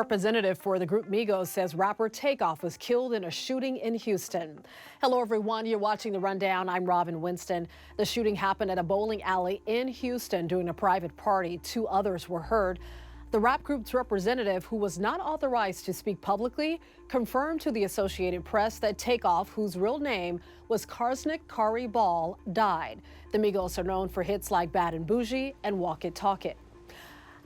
representative for the group Migos says rapper Takeoff was killed in a shooting in Houston. Hello, everyone. You're watching The Rundown. I'm Robin Winston. The shooting happened at a bowling alley in Houston during a private party. 2 others were hurt. The rap group's representative, who was not authorized to speak publicly, confirmed to the Associated Press that Takeoff, whose real name was Karsnick Kari Ball, died. The Migos are known for hits like Bad and Bougie and Walk It, Talk It.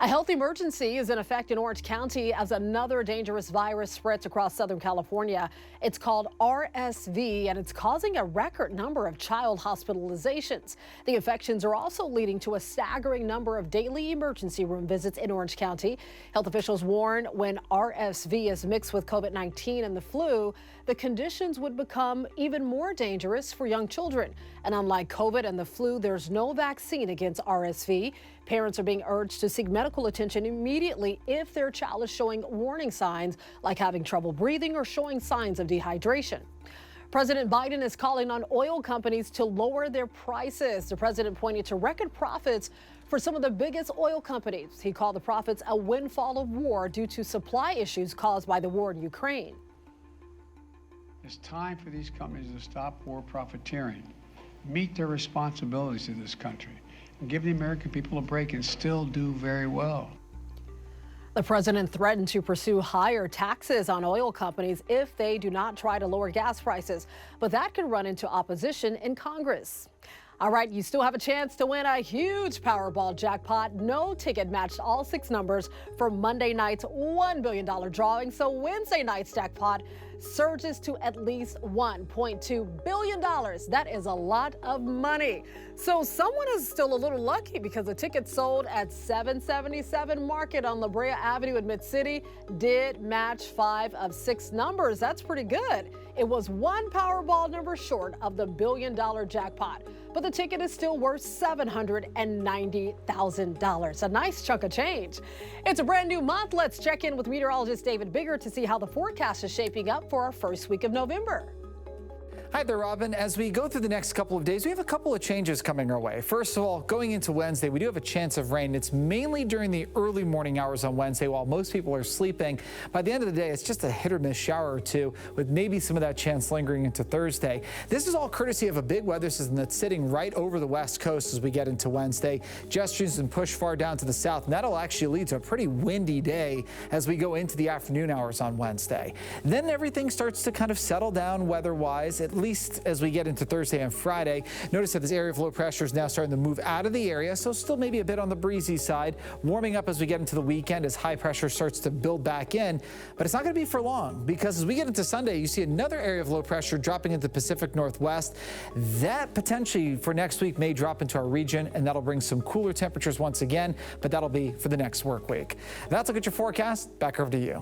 A health emergency is in effect in Orange County as another dangerous virus spreads across Southern California. It's called RSV, and it's causing a record number of child hospitalizations. The infections are also leading to a staggering number of daily emergency room visits in Orange County. Health officials warn when RSV is mixed with COVID-19 and the flu, the conditions would become even more dangerous for young children. And unlike COVID and the flu, there's no vaccine against RSV. Parents are being urged to seek medical attention immediately if their child is showing warning signs like having trouble breathing or showing signs of dehydration. President Biden is calling on oil companies to lower their prices. The president pointed to record profits for some of the biggest oil companies. He called the profits a windfall of war due to supply issues caused by the war in Ukraine. It's time for these companies to stop war profiteering, meet their responsibilities to this country, and give the American people a break and still do very well. The president threatened to pursue higher taxes on oil companies if they do not try to lower gas prices, but that could run into opposition in Congress. All right, you still have a chance to win a huge Powerball jackpot. No ticket matched all 6 numbers for Monday night's $1 billion drawing, so Wednesday night's jackpot surges to at least $1.2 billion. That is a lot of money. So someone is still a little lucky because the ticket sold at 777 Market on La Brea Avenue in Mid-City did match 5 of 6 numbers. That's pretty good. It was 1 Powerball number short of the $1 billion jackpot, but the ticket is still worth $790,000. A nice chunk of change. It's a brand new month. Let's check in with meteorologist David Bigger to see how the forecast is shaping up for our first week of November. Hi there, Robin. As we go through the next couple of days, we have a couple of changes coming our way. First of all, going into Wednesday, we do have a chance of rain. It's mainly during the early morning hours on Wednesday while most people are sleeping. By the end of the day, it's just a hit or miss shower or two with maybe some of that chance lingering into Thursday. This is all courtesy of a big weather system that's sitting right over the west coast as we get into Wednesday. Gestures and push far down to the south, and that'll actually lead to a pretty windy day as we go into the afternoon hours on Wednesday. Then everything starts to kind of settle down weather-wise, at least as we get into Thursday and Friday. Notice that this area of low pressure is now starting to move out of the area, so still maybe a bit on the breezy side, warming up as we get into the weekend as high pressure starts to build back in. But it's not going to be for long, because as we get into Sunday, you see another area of low pressure dropping into the Pacific Northwest. That potentially for next week may drop into our region, and that'll bring some cooler temperatures once again, but that'll be for the next work week. That's a look at your forecast. Back over to you.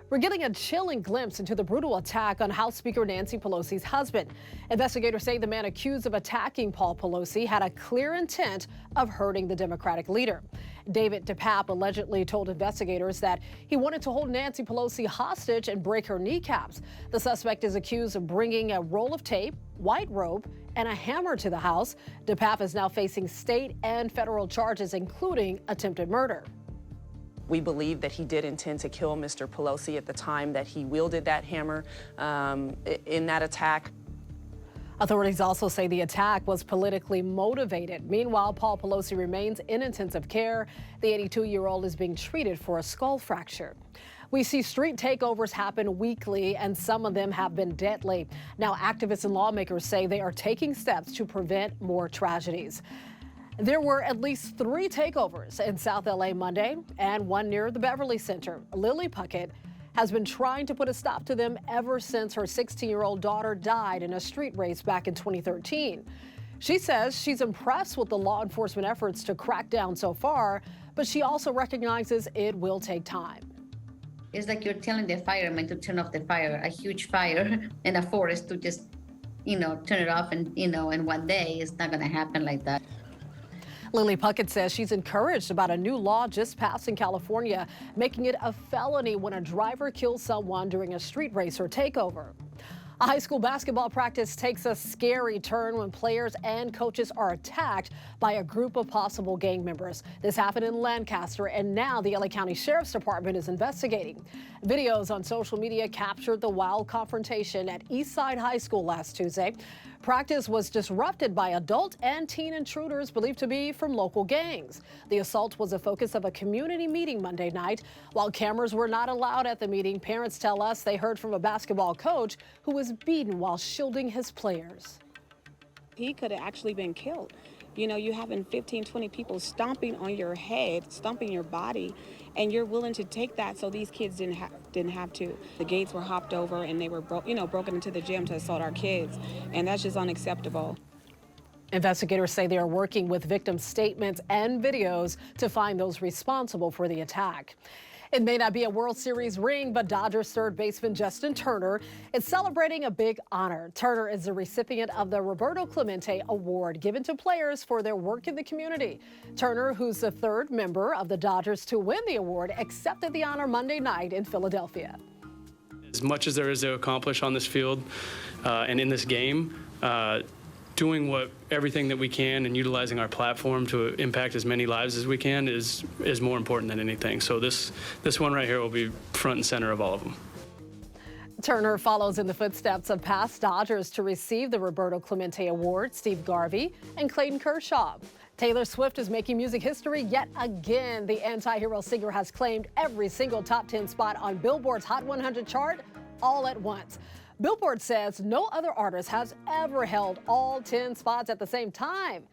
We're getting a chilling glimpse into the brutal attack on House Speaker Nancy Pelosi's husband. Investigators say the man accused of attacking Paul Pelosi had a clear intent of hurting the Democratic leader. David DePape allegedly told investigators that he wanted to hold Nancy Pelosi hostage and break her kneecaps. The suspect is accused of bringing a roll of tape, white rope, and a hammer to the house. DePape is now facing state and federal charges, including attempted murder. We believe that he did intend to kill Mr. Pelosi at the time that he wielded that hammer in that attack. Authorities also say the attack was politically motivated. Meanwhile, Paul Pelosi remains in intensive care. The 82-year-old is being treated for a skull fracture. We see street takeovers happen weekly, and some of them have been deadly. Now, activists and lawmakers say they are taking steps to prevent more tragedies. There were at least 3 takeovers in South LA Monday and one near the Beverly Center. Lily Puckett has been trying to put a stop to them ever since her 16-year-old daughter died in a street race back in 2013. She says she's impressed with the law enforcement efforts to crack down so far, but she also recognizes it will take time. It's like you're telling the firemen to turn off the fire, a huge fire in a forest, to just, turn it off and, in one day. It's not going to happen like that. Lily Puckett says she's encouraged about a new law just passed in California, making it a felony when a driver kills someone during a street race or takeover. A high school basketball practice takes a scary turn when players and coaches are attacked by a group of possible gang members. This happened in Lancaster, and now the LA County Sheriff's Department is investigating. Videos on social media captured the wild confrontation at Eastside High School last Tuesday. Practice was disrupted by adult and teen intruders believed to be from local gangs. The assault was a focus of a community meeting Monday night. While cameras were not allowed at the meeting, parents tell us they heard from a basketball coach who was beaten while shielding his players. He could have actually been killed. You know, you having 15, 20 people stomping on your head, stomping your body, and you're willing to take that so these kids didn't have to. The gates were hopped over and they were broken into the gym to assault our kids, and that's just unacceptable. Investigators say they are working with victims' statements and videos to find those responsible for the attack. It may not be a World Series ring, but Dodgers third baseman Justin Turner is celebrating a big honor. Turner is the recipient of the Roberto Clemente Award given to players for their work in the community. Turner, who's the third member of the Dodgers to win the award, accepted the honor Monday night in Philadelphia. As much as there is to accomplish on this field and in this game, doing everything that we can and utilizing our platform to impact as many lives as we can is more important than anything. So this one right here will be front and center of all of them. Turner follows in the footsteps of past Dodgers to receive the Roberto Clemente Award, Steve Garvey and Clayton Kershaw. Taylor Swift is making music history yet again. The anti-hero singer has claimed every single top 10 spot on Billboard's Hot 100 chart all at once. Billboard says no other artist has ever held all 10 spots at the same time.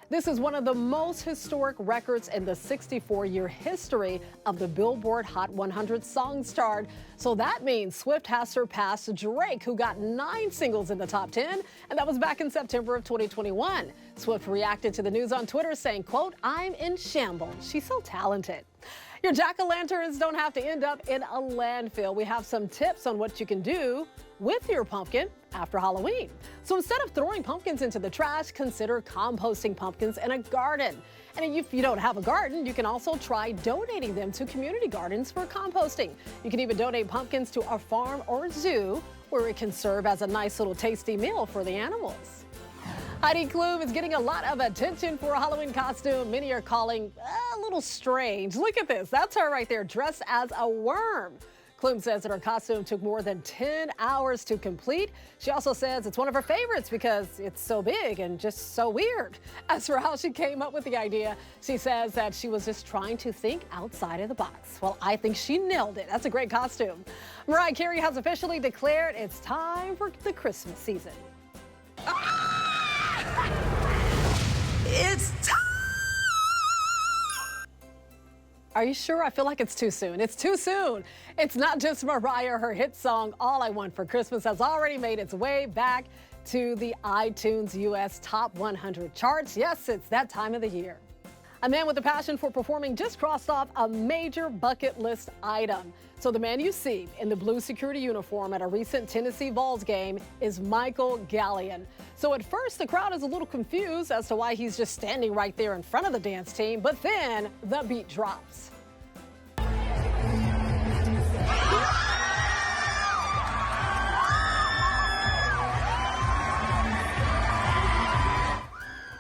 This is one of the most historic records in the 64-year history of the Billboard Hot 100 Songs chart. So that means Swift has surpassed Drake, who got 9 singles in the top 10, and that was back in September of 2021. Swift reacted to the news on Twitter saying, quote, "I'm in shambles. She's so talented." Your jack-o'-lanterns don't have to end up in a landfill. We have some tips on what you can do with your pumpkin after Halloween. So instead of throwing pumpkins into the trash, consider composting pumpkins in a garden. And if you don't have a garden, you can also try donating them to community gardens for composting. You can even donate pumpkins to a farm or zoo where it can serve as a nice little tasty meal for the animals. Heidi Klum is getting a lot of attention for a Halloween costume many are calling a little strange. Look at this. That's her right there, dressed as a worm. Klum says that her costume took more than 10 hours to complete. She also says it's one of her favorites because it's so big and just so weird. As for how she came up with the idea, she says that she was just trying to think outside of the box. Well, I think she nailed it. That's a great costume. Mariah Carey has officially declared it's time for the Christmas season. It's time! Are you sure? I feel like it's too soon. It's too soon. It's not just Mariah. Her hit song, All I Want for Christmas, has already made its way back to the iTunes US Top 100 charts. Yes, it's that time of the year. A man with a passion for performing just crossed off a major bucket list item. So the man you see in the blue security uniform at a recent Tennessee Vols game is Michael Gallion. So at first, the crowd is a little confused as to why he's just standing right there in front of the dance team, but then the beat drops.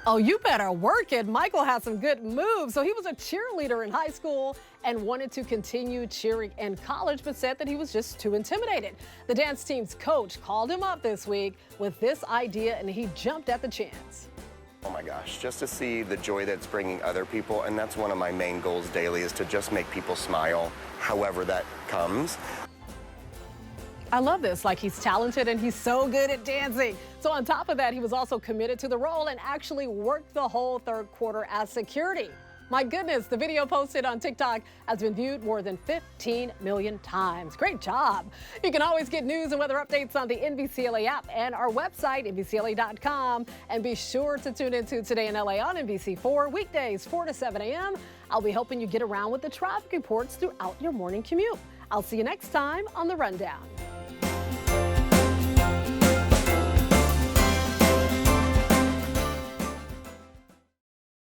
Oh, you better work it. Michael has some good moves. So he was a cheerleader in high school and wanted to continue cheering in college, but said that he was just too intimidated. The dance team's coach called him up this week with this idea, and he jumped at the chance. Oh my gosh, just to see the joy that's bringing other people, and that's one of my main goals daily, is to just make people smile, however that comes. I love this. Like, he's talented and he's so good at dancing. So on top of that, he was also committed to the role and actually worked the whole third quarter as security. My goodness, the video posted on TikTok has been viewed more than 15 million times. Great job. You can always get news and weather updates on the NBCLA app and our website, NBCLA.com. And be sure to tune into Today in LA on NBC4, weekdays 4 to 7 a.m. I'll be helping you get around with the traffic reports throughout your morning commute. I'll see you next time on The Rundown.